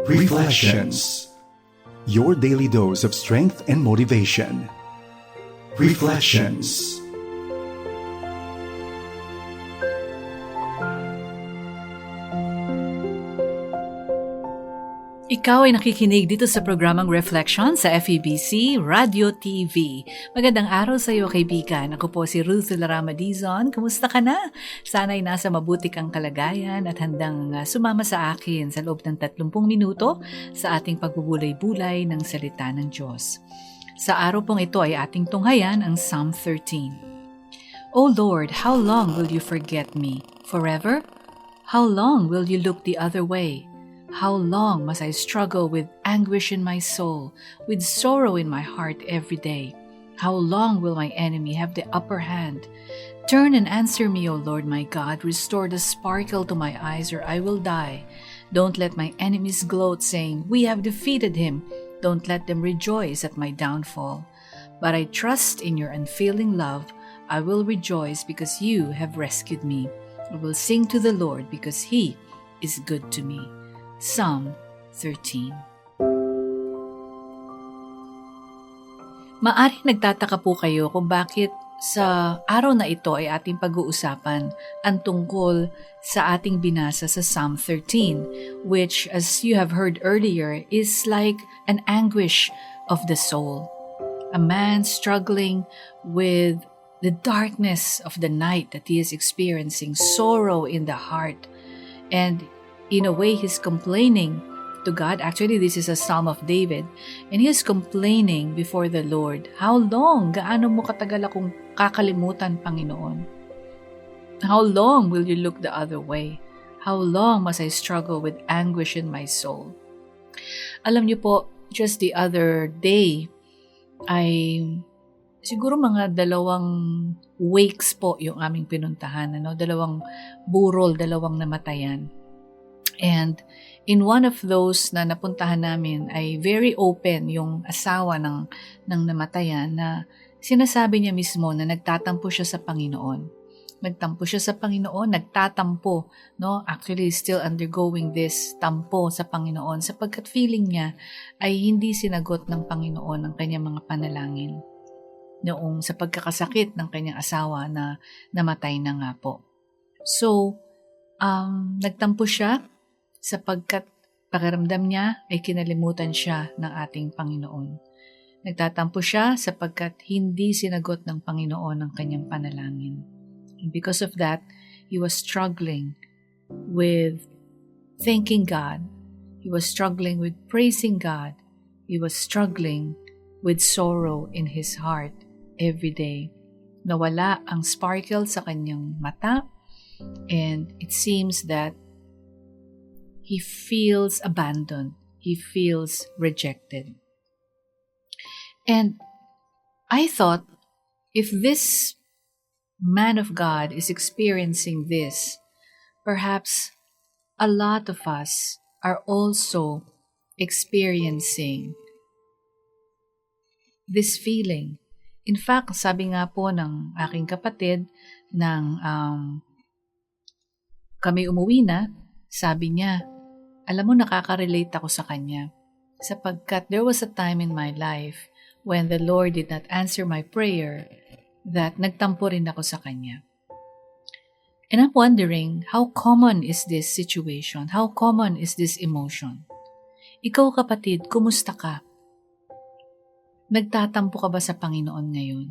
Reflections. Your daily dose of strength and motivation. Reflections. Ikaw ay nakikinig dito sa programang Reflection sa FEBC Radio TV. Magandang araw sa iyo, kaibigan. Ako po si Ruth Larama Dizon. Kumusta ka na? Sana'y nasa mabuti kang kalagayan at handang sumama sa akin sa loob ng 30 minuto sa ating pagbubulay-bulay ng salita ng Diyos. Sa araw pong ito ay ating tunghayan ang Psalm 13. O Lord, how long will you forget me? Forever? How long will you look the other way? How long must I struggle with anguish in my soul, with sorrow in my heart every day? How long will my enemy have the upper hand? Turn and answer me, O Lord my God. Restore the sparkle to my eyes, or I will die. Don't let my enemies gloat, saying, We have defeated him. Don't let them rejoice at my downfall. But I trust in your unfailing love. I will rejoice because you have rescued me. I will sing to the Lord because he is good to me. Psalm 13. Maari nagtataka po kayo kung bakit sa araw na ito ay ating pag-uusapan ang tungkol sa ating binasa sa Psalm 13, which, as you have heard earlier, is like an anguish of the soul. A man struggling with the darkness of the night that he is experiencing, sorrow in the heart, and in a way, he's complaining to God. Actually, this is a Psalm of David. And he is complaining before the Lord. How long? Gaano mo katagal akong kakalimutan, Panginoon? How long will you look the other way? How long must I struggle with anguish in my soul? Alam niyo po, just the other day, ay siguro mga 2 wakes po yung aming pinuntahan. 2 burol, 2 namatayan. And in one of those na napuntahan namin ay very open yung asawa ng namatayan na sinasabi niya mismo na nagtatampo siya sa Panginoon. Nagtampo siya sa Panginoon, nagtatampo, no? Actually, still undergoing this tampo sa Panginoon sapagkat feeling niya ay hindi sinagot ng Panginoon ang kanyang mga panalangin noong sa pagkakasakit ng kanyang asawa na namatay na nga po. So, nagtampo siya sapagkat pakiramdam niya ay kinalimutan siya ng ating Panginoon. Nagtatampo siya sapagkat hindi sinagot ng Panginoon ang kanyang panalangin. And because of that, he was struggling with thanking God. He was struggling with praising God. He was struggling with sorrow in his heart every day. Nawala ang sparkle sa kanyang mata, and it seems that he feels abandoned. He feels rejected. And I thought, if this man of God is experiencing this, perhaps a lot of us are also experiencing this feeling. In fact, sabi nga po ng aking kapatid nang kami umuwi na, sabi niya, alam mo, nakaka-relate ako sa kanya sapagkat there was a time in my life when the Lord did not answer my prayer that nagtampo rin ako sa kanya. And I'm wondering, how common is this situation? How common is this emotion? Ikaw, kapatid, kumusta ka? Nagtatampo ka ba sa Panginoon ngayon?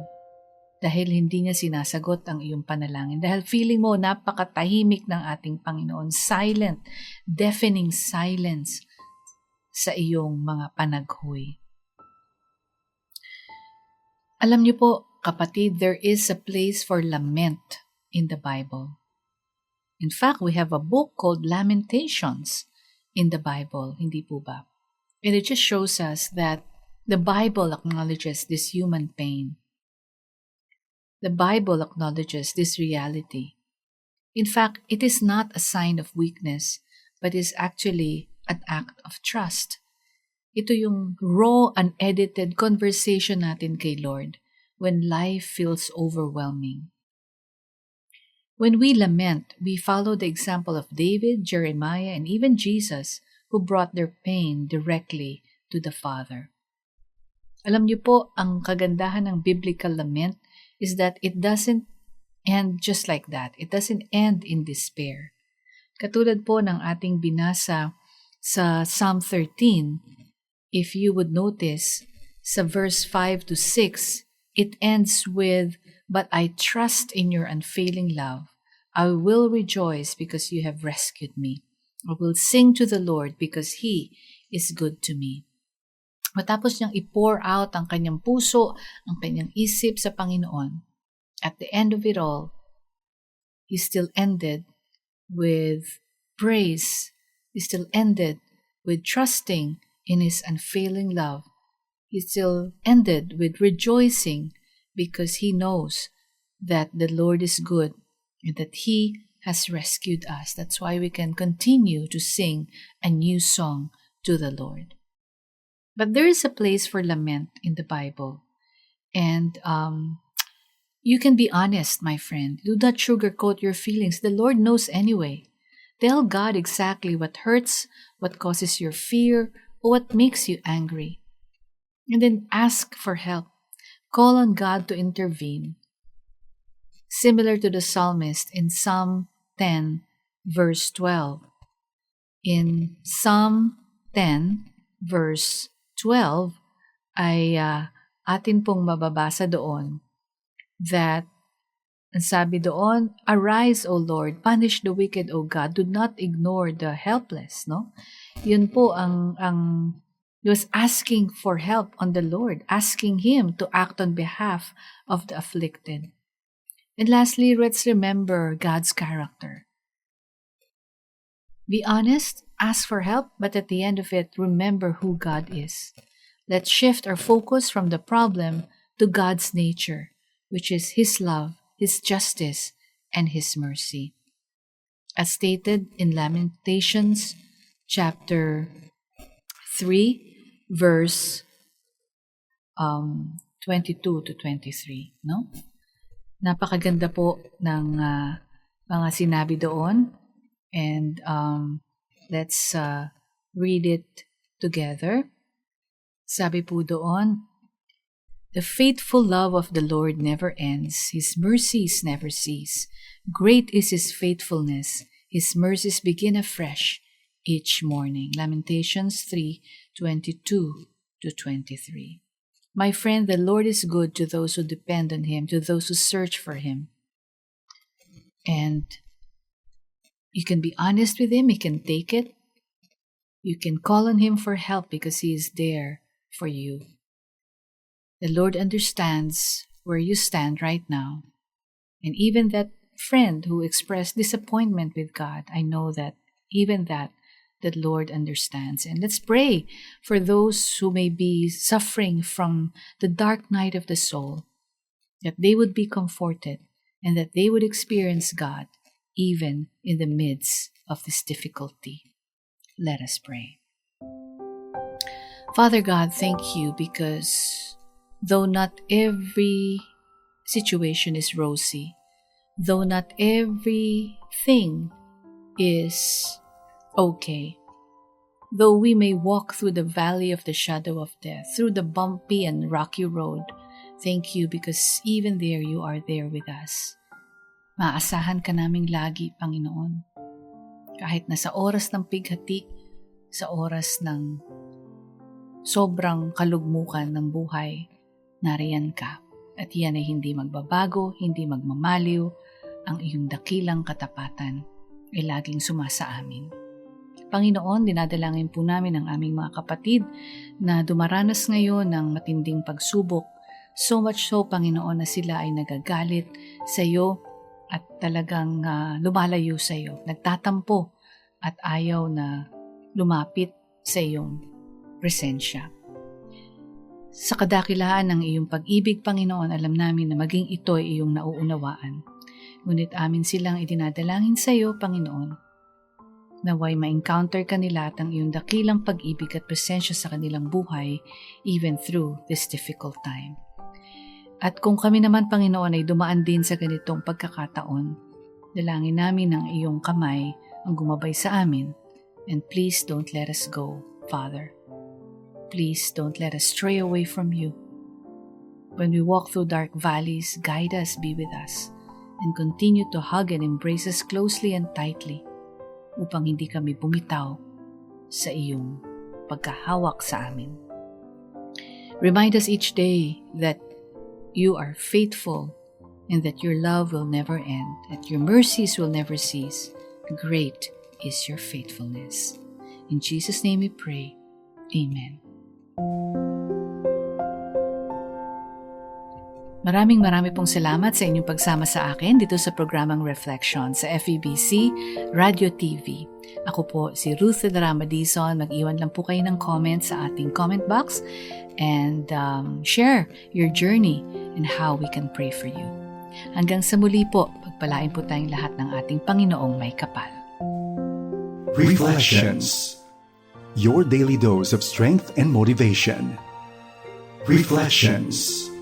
Dahil hindi niya sinasagot ang iyong panalangin. Dahil feeling mo napakatahimik ng ating Panginoon. Silent, deafening silence sa iyong mga panaghoy. Alam niyo po, kapatid, there is a place for lament in the Bible. In fact, we have a book called Lamentations in the Bible. Hindi po ba? And it just shows us that the Bible acknowledges this human pain. The Bible acknowledges this reality. In fact, it is not a sign of weakness, but is actually an act of trust. Ito yung raw, unedited conversation natin kay Lord when life feels overwhelming. When we lament, we follow the example of David, Jeremiah, and even Jesus, who brought their pain directly to the Father. Alam niyo po, ang kagandahan ng biblical lament is that it doesn't end just like that. It doesn't end in despair. Katulad po ng ating binasa sa Psalm 13, if you would notice, sa verse 5 to 6, it ends with, "But I trust in your unfailing love. I will rejoice because you have rescued me. I will sing to the Lord because He is good to me." Matapos niyang i-pour out ang kanyang puso, ang kanyang isip sa Panginoon, at the end of it all, he still ended with praise. He still ended with trusting in his unfailing love. He still ended with rejoicing because he knows that the Lord is good and that He has rescued us. That's why we can continue to sing a new song to the Lord. But there is a place for lament in the Bible. And you can be honest, my friend. Do not sugarcoat your feelings. The Lord knows anyway. Tell God exactly what hurts, what causes your fear, or what makes you angry. And then ask for help. Call on God to intervene. Similar to the psalmist in Psalm 10, verse 12. In Psalm 10, verse 12, ay atin pong mababasa doon that, ang sabi doon, "Arise, O Lord, punish the wicked, O God, do not ignore the helpless." No? Yun po he was asking for help on the Lord, asking Him to act on behalf of the afflicted. And lastly, let's remember God's character. Be honest, ask for help, but at the end of it, remember who God is. Let's shift our focus from the problem to God's nature, which is His love, His justice, and His mercy. As stated in Lamentations chapter 3, verse 22 to 23. No? Napakaganda po ng mga sinabi doon. And let's read it together. Sabi po doon, "The faithful love of the Lord never ends. His mercies never cease. Great is His faithfulness. His mercies begin afresh each morning." Lamentations 3:22 to 23. My friend, the Lord is good to those who depend on Him, to those who search for Him. And you can be honest with Him. He can take it. You can call on Him for help because He is there for you. The Lord understands where you stand right now. And even that friend who expressed disappointment with God, I know that even that the Lord understands. And let's pray for those who may be suffering from the dark night of the soul, that they would be comforted and that they would experience God even in the midst of this difficulty. Let us pray. Father God, thank you because though not every situation is rosy, though not everything is okay, though we may walk through the valley of the shadow of death, through the bumpy and rocky road, thank you because even there you are there with us. Maaasahan ka naming lagi, Panginoon. Kahit na sa oras ng pighati, sa oras ng sobrang kalugmukan ng buhay, nariyan ka. At yan ay hindi magbabago, hindi magmamaliw, ang iyong dakilang katapatan ay laging sumasa amin. Panginoon, dinadalangin po namin ang aming mga kapatid na dumaranas ngayon ng matinding pagsubok. So much so, Panginoon, na sila ay nagagalit sa iyo at talagang lumalayo sa iyo, nagtatampo at ayaw na lumapit sa iyong presensya. Sa kadakilaan ng iyong pag-ibig, Panginoon, alam namin na maging ito ay iyong nauunawaan. Ngunit amin silang idinadalangin sa iyo, Panginoon, naway ma-encounter kanila at ang iyong dakilang pag-ibig at presensya sa kanilang buhay even through this difficult time. At kung kami naman, Panginoon, ay dumaan din sa ganitong pagkakataon, dalangin namin ng iyong kamay ang gumabay sa amin And please don't let us go, Father. Please don't let us stray away from you. When we walk through dark valleys, guide us, be with us, and continue to hug and embrace us closely and tightly upang hindi kami bumitaw sa iyong pagkahawak sa amin. Remind us each day that you are faithful and that your love will never end, that your mercies will never cease. Great is your faithfulness. In Jesus' name we pray. Amen. Maraming pong salamat sa inyong pagsama sa akin dito sa programang Reflection sa FEBC Radio TV. Ako po si Ruth Drama Dizon. Mag-iwan lang po kayo ng comment sa ating comment box and share your journey and how we can pray for you. Hanggang sa muli po, pagpalain po tayong lahat ng ating Panginoong may kapal. Reflections. Your daily dose of strength and motivation. Reflections.